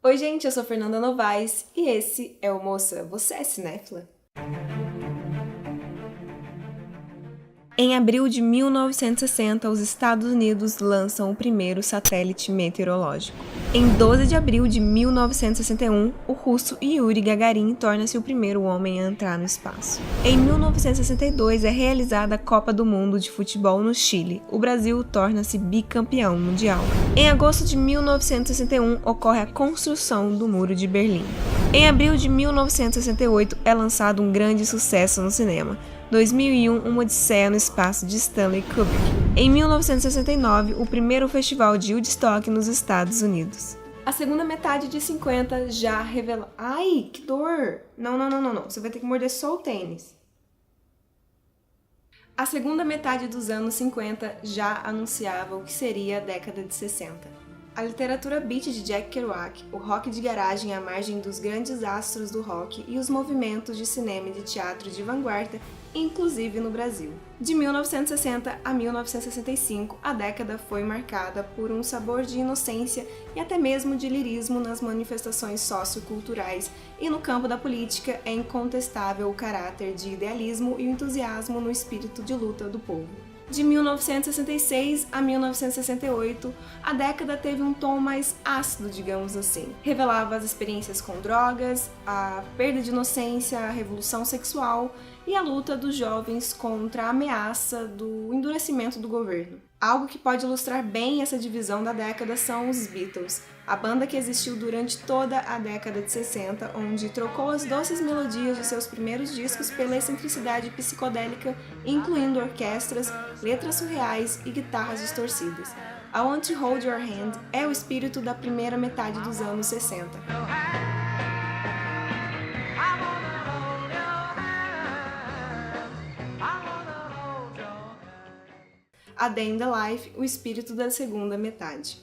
Oi gente, eu sou Fernanda Novaes e esse é o Moça, você é cinéfila? Em abril de 1960, os Estados Unidos lançam o primeiro satélite meteorológico. Em 12 de abril de 1961, o russo Yuri Gagarin torna-se o primeiro homem a entrar no espaço. Em 1962, é realizada a Copa do Mundo de Futebol no Chile. O Brasil torna-se bicampeão mundial. Em agosto de 1961, ocorre a construção do Muro de Berlim. Em abril de 1968, é lançado um grande sucesso no cinema, 2001, Uma Odisseia no Espaço, de Stanley Kubrick. Em 1969, o primeiro festival de Woodstock nos Estados Unidos. A segunda metade de 50 já revela... Ai, que dor! Não. Você vai ter que morder só o tênis. A segunda metade dos anos 50 já anunciava o que seria a década de 60. A literatura beat de Jack Kerouac, o rock de garagem à margem dos grandes astros do rock e os movimentos de cinema e de teatro de vanguarda, inclusive no Brasil. De 1960 a 1965, a década foi marcada por um sabor de inocência e até mesmo de lirismo nas manifestações socioculturais, e no campo da política é incontestável o caráter de idealismo e o entusiasmo no espírito de luta do povo. De 1966 a 1968, a década teve um tom mais ácido, digamos assim. Revelava as experiências com drogas, a perda de inocência, a revolução sexual e a luta dos jovens contra a ameaça do endurecimento do governo. Algo que pode ilustrar bem essa divisão da década são os Beatles, a banda que existiu durante toda a década de 60, onde trocou as doces melodias de seus primeiros discos pela excentricidade psicodélica, incluindo orquestras, letras surreais e guitarras distorcidas. I Want to Hold Your Hand é o espírito da primeira metade dos anos 60. A Day in the Life, o espírito da segunda metade.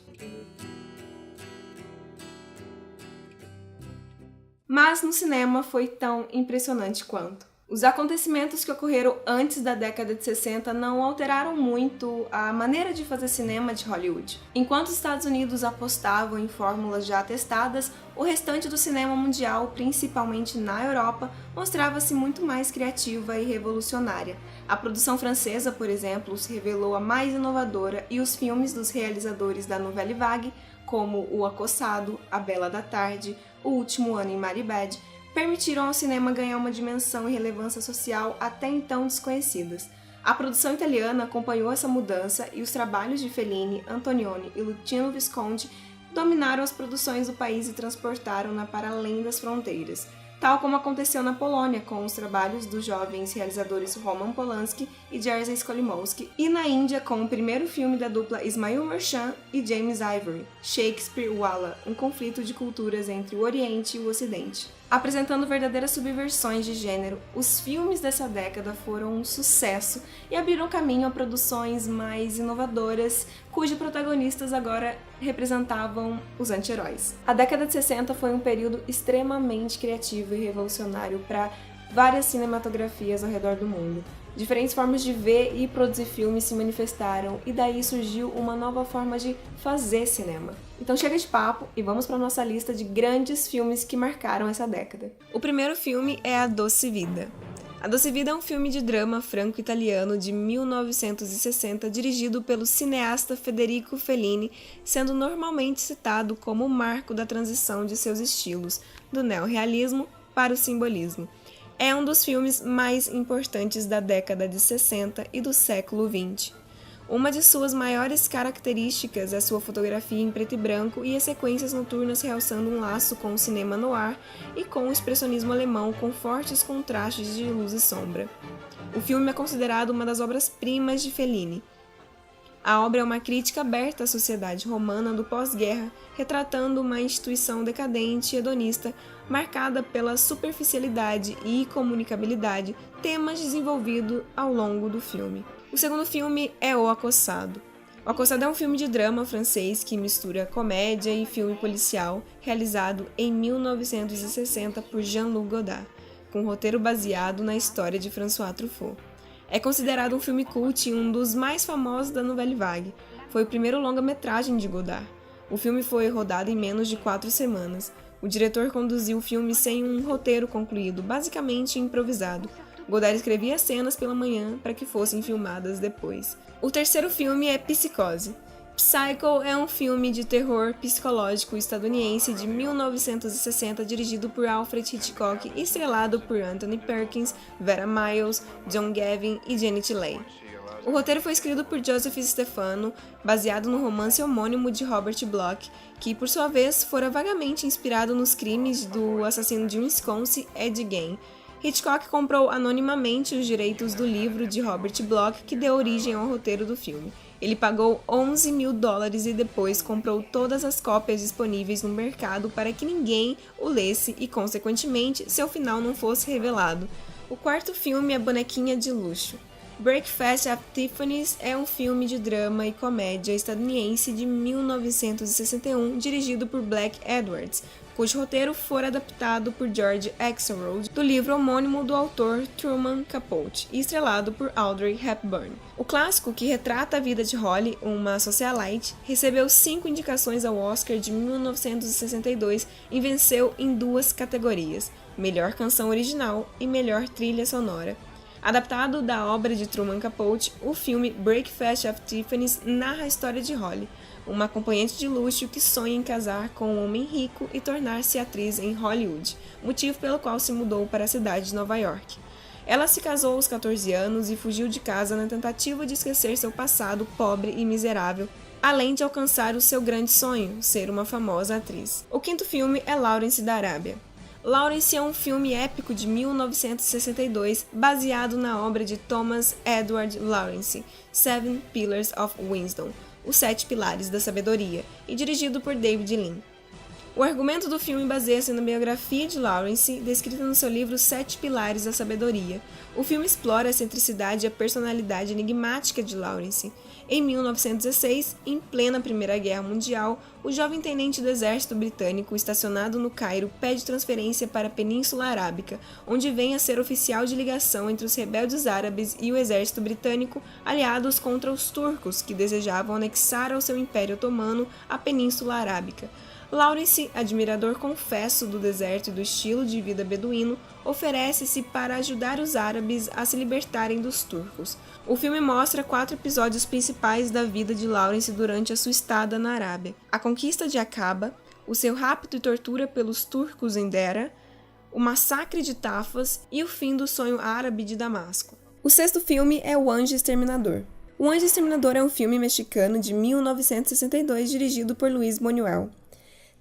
Mas no cinema foi tão impressionante quanto. Os acontecimentos que ocorreram antes da década de 60 não alteraram muito a maneira de fazer cinema de Hollywood. Enquanto os Estados Unidos apostavam em fórmulas já testadas, o restante do cinema mundial, principalmente na Europa, mostrava-se muito mais criativa e revolucionária. A produção francesa, por exemplo, se revelou a mais inovadora e os filmes dos realizadores da Nouvelle Vague, como O Acossado, A Bela da Tarde, O Último Ano em Maribad, permitiram ao cinema ganhar uma dimensão e relevância social até então desconhecidas. A produção italiana acompanhou essa mudança e os trabalhos de Fellini, Antonioni e Luchino Visconti dominaram as produções do país e transportaram-na para além das fronteiras, tal como aconteceu na Polônia com os trabalhos dos jovens realizadores Roman Polanski e Jerzy Skolimowski, e na Índia com o primeiro filme da dupla Ismail Merchant e James Ivory, Shakespeare-Wala, um conflito de culturas entre o Oriente e o Ocidente. Apresentando verdadeiras subversões de gênero, os filmes dessa década foram um sucesso e abriram caminho a produções mais inovadoras, cujos protagonistas agora representavam os anti-heróis. A década de 60 foi um período extremamente criativo e revolucionário para várias cinematografias ao redor do mundo. Diferentes formas de ver e produzir filmes se manifestaram e daí surgiu uma nova forma de fazer cinema. Então chega de papo e vamos para a nossa lista de grandes filmes que marcaram essa década. O primeiro filme é A Doce Vida. A Doce Vida é um filme de drama franco-italiano de 1960 dirigido pelo cineasta Federico Fellini, sendo normalmente citado como o marco da transição de seus estilos, do neorrealismo para o simbolismo. É um dos filmes mais importantes da década de 60 e do século XX. Uma de suas maiores características é sua fotografia em preto e branco e as sequências noturnas realçando um laço com o cinema noir e com o expressionismo alemão com fortes contrastes de luz e sombra. O filme é considerado uma das obras-primas de Fellini. A obra é uma crítica aberta à sociedade romana do pós-guerra, retratando uma instituição decadente e hedonista, marcada pela superficialidade e comunicabilidade, temas desenvolvidos ao longo do filme. O segundo filme é O Acossado. O Acossado é um filme de drama francês que mistura comédia e filme policial, realizado em 1960 por Jean-Luc Godard, com um roteiro baseado na história de François Truffaut. É considerado um filme cult e um dos mais famosos da Nouvelle Vague. Foi o primeiro longa-metragem de Godard. O filme foi rodado em menos de 4 semanas. O diretor conduziu o filme sem um roteiro concluído, basicamente improvisado. Godard escrevia as cenas pela manhã para que fossem filmadas depois. O terceiro filme é Psicose. Psycho é um filme de terror psicológico estadunidense de 1960 dirigido por Alfred Hitchcock e estrelado por Anthony Perkins, Vera Miles, John Gavin e Janet Leigh. O roteiro foi escrito por Joseph Stefano, baseado no romance homônimo de Robert Bloch, que, por sua vez, fora vagamente inspirado nos crimes do assassino de Wisconsin, Ed Gein. Hitchcock comprou anonimamente os direitos do livro de Robert Bloch, que deu origem ao roteiro do filme. Ele pagou $11 mil e depois comprou todas as cópias disponíveis no mercado para que ninguém o lesse e, consequentemente, seu final não fosse revelado. O quarto filme é Bonequinha de Luxo. Breakfast at Tiffany's é um filme de drama e comédia estadunidense de 1961, dirigido por Blake Edwards, cujo roteiro foi adaptado por George Axelrod do livro homônimo do autor Truman Capote e estrelado por Audrey Hepburn. O clássico, que retrata a vida de Holly, uma socialite, recebeu 5 indicações ao Oscar de 1962 e venceu em 2 categorias: Melhor Canção Original e Melhor Trilha Sonora. Adaptado da obra de Truman Capote, o filme Breakfast at Tiffany's narra a história de Holly, uma acompanhante de luxo que sonha em casar com um homem rico e tornar-se atriz em Hollywood, motivo pelo qual se mudou para a cidade de Nova York. Ela se casou aos 14 anos e fugiu de casa na tentativa de esquecer seu passado pobre e miserável, além de alcançar o seu grande sonho, ser uma famosa atriz. O quinto filme é Lawrence da Arábia. Lawrence é um filme épico de 1962, baseado na obra de Thomas Edward Lawrence, Seven Pillars of Wisdom, Os 7 Pilares da Sabedoria, e dirigido por David Lean. O argumento do filme baseia-se na biografia de Lawrence, descrita no seu livro 7 Pilares da Sabedoria. O filme explora a excentricidade e a personalidade enigmática de Lawrence. Em 1916, em plena Primeira Guerra Mundial, o jovem tenente do exército britânico estacionado no Cairo pede transferência para a Península Arábica, onde vem a ser oficial de ligação entre os rebeldes árabes e o exército britânico, aliados contra os turcos, que desejavam anexar ao seu Império Otomano a Península Arábica. Lawrence, admirador confesso do deserto e do estilo de vida beduíno, oferece-se para ajudar os árabes a se libertarem dos turcos. O filme mostra 4 episódios principais da vida de Lawrence durante a sua estada na Arábia: a conquista de Aqaba, o seu rapto e tortura pelos turcos em Dera, o massacre de Tafas e o fim do sonho árabe de Damasco. O sexto filme é O Anjo Exterminador. O Anjo Exterminador é um filme mexicano de 1962 dirigido por Luis Buñuel.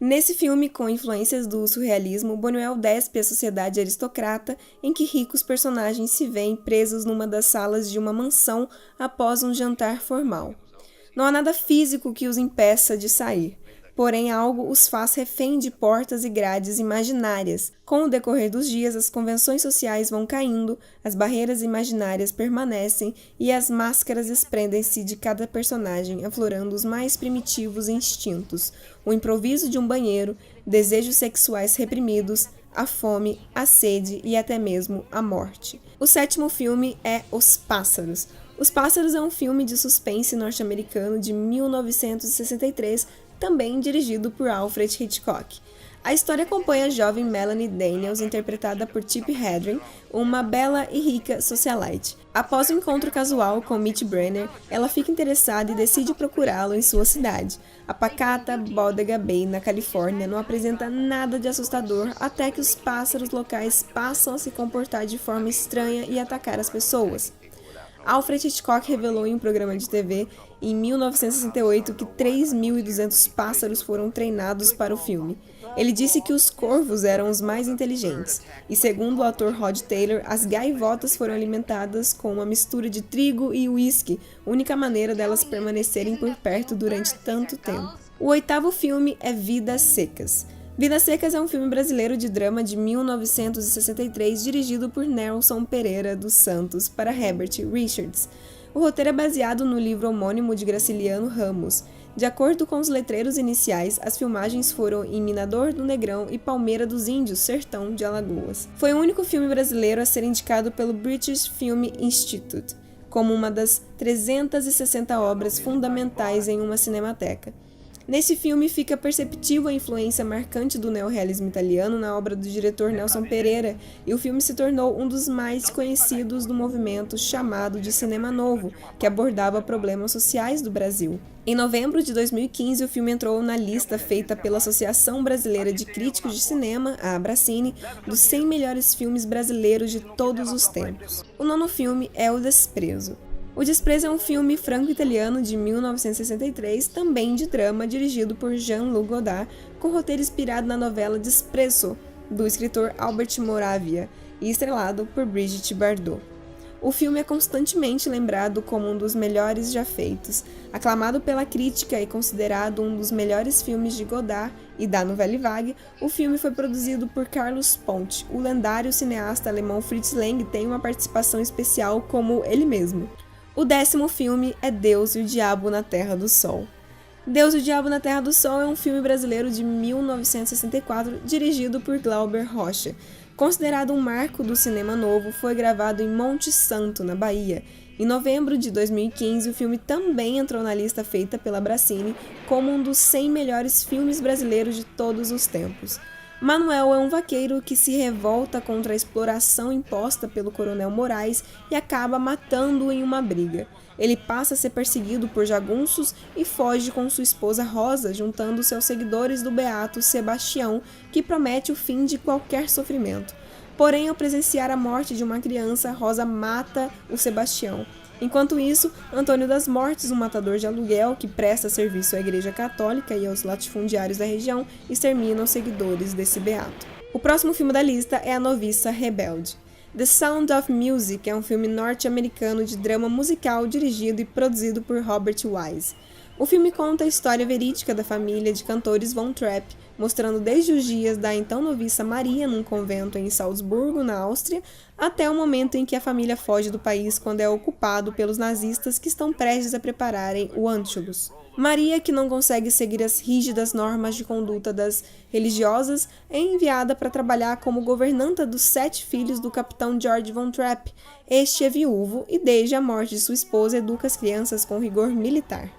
Nesse filme, com influências do surrealismo, Buñuel despe a sociedade aristocrata em que ricos personagens se veem presos numa das salas de uma mansão após um jantar formal. Não há nada físico que os impeça de sair, porém algo os faz refém de portas e grades imaginárias. Com o decorrer dos dias, as convenções sociais vão caindo, as barreiras imaginárias permanecem e as máscaras desprendem-se de cada personagem, aflorando os mais primitivos instintos: o improviso de um banheiro, desejos sexuais reprimidos, a fome, a sede e até mesmo a morte. O sétimo filme é Os Pássaros. Os Pássaros é um filme de suspense norte-americano de 1963, também dirigido por Alfred Hitchcock. A história acompanha a jovem Melanie Daniels, interpretada por Tippi Hedren, uma bela e rica socialite. Após um encontro casual com Mitch Brenner, ela fica interessada e decide procurá-lo em sua cidade. A pacata Bodega Bay, na Califórnia, não apresenta nada de assustador até que os pássaros locais passam a se comportar de forma estranha e atacar as pessoas. Alfred Hitchcock revelou em um programa de TV em 1968 que 3.200 pássaros foram treinados para o filme. Ele disse que os corvos eram os mais inteligentes, e segundo o ator Rod Taylor, as gaivotas foram alimentadas com uma mistura de trigo e uísque, única maneira delas permanecerem por perto durante tanto tempo. O oitavo filme é Vidas Secas. Vidas Secas é um filme brasileiro de drama de 1963, dirigido por Nelson Pereira dos Santos para Herbert Richards. O roteiro é baseado no livro homônimo de Graciliano Ramos. De acordo com os letreiros iniciais, as filmagens foram em Minador do Negrão e Palmeira dos Índios, sertão de Alagoas. Foi o único filme brasileiro a ser indicado pelo British Film Institute como uma das 360 obras fundamentais em uma cinemateca. Nesse filme fica perceptível a influência marcante do neorrealismo italiano na obra do diretor Nelson Pereira, e o filme se tornou um dos mais conhecidos do movimento chamado de Cinema Novo, que abordava problemas sociais do Brasil. Em novembro de 2015, o filme entrou na lista feita pela Associação Brasileira de Críticos de Cinema, a Abracine, dos 100 melhores filmes brasileiros de todos os tempos. O nono filme é O Desprezo. O Desprezo é um filme franco-italiano de 1963, também de drama, dirigido por Jean-Luc Godard, com roteiro inspirado na novela Desprezo, do escritor Albert Moravia, e estrelado por Brigitte Bardot. O filme é constantemente lembrado como um dos melhores já feitos. Aclamado pela crítica e considerado um dos melhores filmes de Godard e da Nouvelle Vague, o filme foi produzido por Carlos Ponte. O lendário cineasta alemão Fritz Lang tem uma participação especial como ele mesmo. O 10º filme é Deus e o Diabo na Terra do Sol. Deus e o Diabo na Terra do Sol é um filme brasileiro de 1964, dirigido por Glauber Rocha. Considerado um marco do cinema novo, foi gravado em Monte Santo, na Bahia. Em novembro de 2015, o filme também entrou na lista feita pela Abracine como um dos 100 melhores filmes brasileiros de todos os tempos. Manuel é um vaqueiro que se revolta contra a exploração imposta pelo Coronel Moraes e acaba matando-o em uma briga. Ele passa a ser perseguido por jagunços e foge com sua esposa Rosa, juntando-se aos seguidores do beato Sebastião, que promete o fim de qualquer sofrimento. Porém, ao presenciar a morte de uma criança, Rosa mata o Sebastião. Enquanto isso, Antônio das Mortes, um matador de aluguel que presta serviço à Igreja Católica e aos latifundiários da região, extermina os seguidores desse beato. O próximo filme da lista é A Noviça Rebelde. The Sound of Music é um filme norte-americano de drama musical dirigido e produzido por Robert Wise. O filme conta a história verídica da família de cantores Von Trapp, mostrando desde os dias da então noviça Maria num convento em Salzburgo, na Áustria, até o momento em que a família foge do país quando é ocupado pelos nazistas que estão prestes a prepararem o Anschluss. Maria, que não consegue seguir as rígidas normas de conduta das religiosas, é enviada para trabalhar como governanta dos 7 filhos do capitão George Von Trapp. Este é viúvo e, desde a morte de sua esposa, educa as crianças com rigor militar.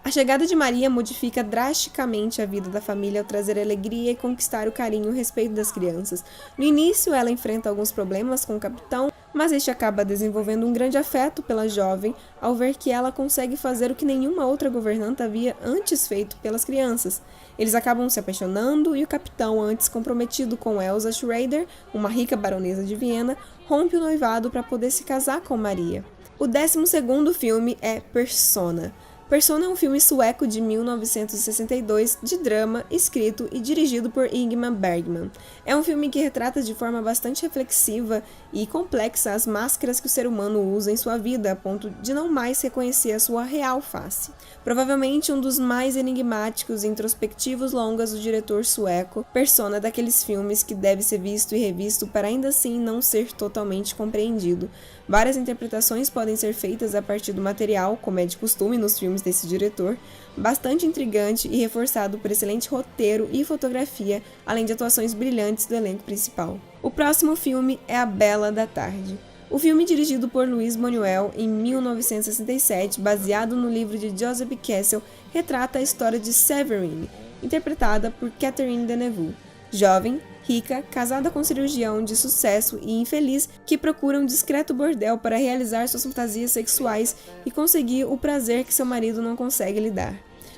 A chegada de Maria modifica drasticamente a vida da família ao trazer alegria e conquistar o carinho e o respeito das crianças. No início, ela enfrenta alguns problemas com o capitão, mas este acaba desenvolvendo um grande afeto pela jovem ao ver que ela consegue fazer o que nenhuma outra governanta havia antes feito pelas crianças. Eles acabam se apaixonando e o capitão, antes comprometido com Elsa Schrader, uma rica baronesa de Viena, rompe o noivado para poder se casar com Maria. O 12º filme é Persona. Persona é um filme sueco de 1962 de drama, escrito e dirigido por Ingmar Bergman. É um filme que retrata de forma bastante reflexiva e complexa as máscaras que o ser humano usa em sua vida, a ponto de não mais reconhecer a sua real face. Provavelmente um dos mais enigmáticos e introspectivos longas do diretor sueco, Persona é daqueles filmes que deve ser visto e revisto para ainda assim não ser totalmente compreendido. Várias interpretações podem ser feitas a partir do material, como é de costume nos filmes desse diretor, bastante intrigante e reforçado por excelente roteiro e fotografia, além de atuações brilhantes do elenco principal. O próximo filme é A Bela da Tarde. O filme, dirigido por Luis Buñuel em 1967, baseado no livro de Joseph Kessel, retrata a história de Séverine, interpretada por Catherine Deneuve, jovem, rica, casada com um cirurgião de sucesso e infeliz que procura um discreto bordel para realizar suas fantasias sexuais e conseguir o prazer que seu marido não consegue lhe dar.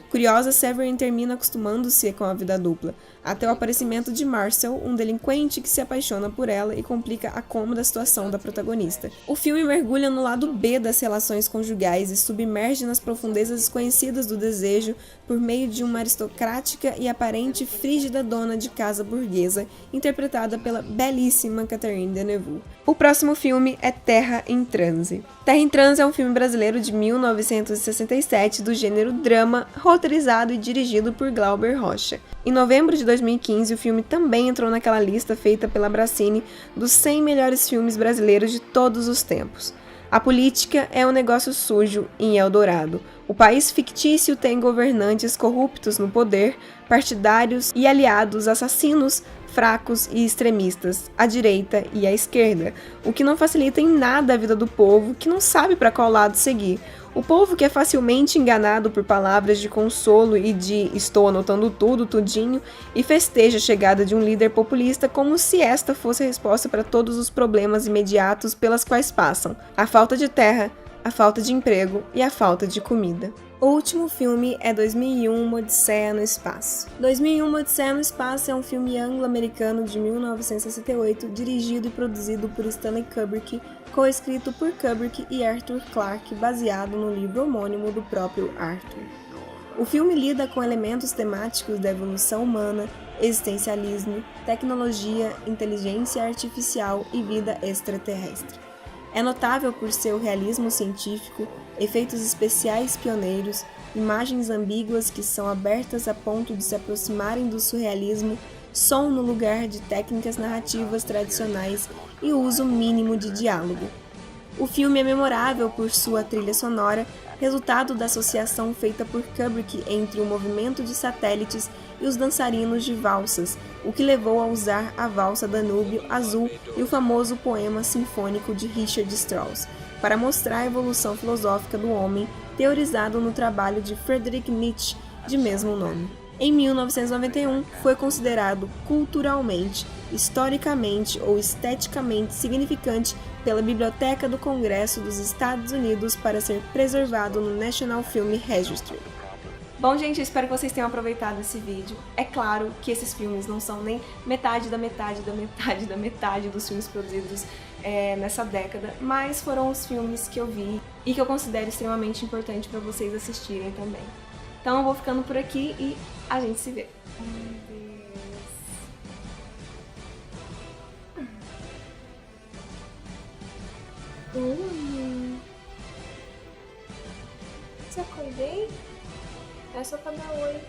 Curiosa, Severin termina acostumando-se com a vida dupla, até o aparecimento de Marcel, um delinquente que se apaixona por ela e complica a cômoda situação da protagonista. O filme mergulha no lado B das relações conjugais e submerge nas profundezas desconhecidas do desejo por meio de uma aristocrática e aparente frígida dona de casa burguesa, interpretada pela belíssima Catherine Deneuve. O próximo filme é Terra em Transe. Terra em Transe é um filme brasileiro de 1967 do gênero drama, roteirizado e dirigido por Glauber Rocha. Em novembro de 2015, o filme também entrou naquela lista feita pela Abracine dos 100 melhores filmes brasileiros de todos os tempos. A política é um negócio sujo em Eldorado. O país fictício tem governantes corruptos no poder, partidários e aliados assassinos, fracos e extremistas, à direita e à esquerda, o que não facilita em nada a vida do povo que não sabe para qual lado seguir. O povo que é facilmente enganado por palavras de consolo e de estou anotando tudo, tudinho, e festeja a chegada de um líder populista como se esta fosse a resposta para todos os problemas imediatos pelas quais passam: a falta de terra, a falta de emprego e a falta de comida. O último filme é 2001, Uma Odisseia no Espaço. 2001, Uma Odisseia no Espaço é um filme anglo-americano de 1968, dirigido e produzido por Stanley Kubrick, co-escrito por Kubrick e Arthur Clarke, baseado no livro homônimo do próprio Arthur. O filme lida com elementos temáticos da evolução humana, existencialismo, tecnologia, inteligência artificial e vida extraterrestre. É notável por seu realismo científico, efeitos especiais pioneiros, imagens ambíguas que são abertas a ponto de se aproximarem do surrealismo, som no lugar de técnicas narrativas tradicionais e uso mínimo de diálogo. O filme é memorável por sua trilha sonora, resultado da associação feita por Kubrick entre o movimento de satélites e os dançarinos de valsas, o que levou a usar a valsa Danúbio Azul e o famoso poema sinfônico de Richard Strauss, para mostrar a evolução filosófica do homem, teorizado no trabalho de Friedrich Nietzsche, de mesmo nome. Em 1991, foi considerado culturalmente, historicamente ou esteticamente significante pela Biblioteca do Congresso dos Estados Unidos para ser preservado no National Film Registry. Bom, gente, eu espero que vocês tenham aproveitado esse vídeo. É claro que esses filmes não são nem metade da metade da metade da metade dos filmes produzidos nessa década, mas foram os filmes que eu vi e que eu considero extremamente importante para vocês assistirem também. Então eu vou ficando por aqui e a gente se vê. Te acordei? É só pra dar oi.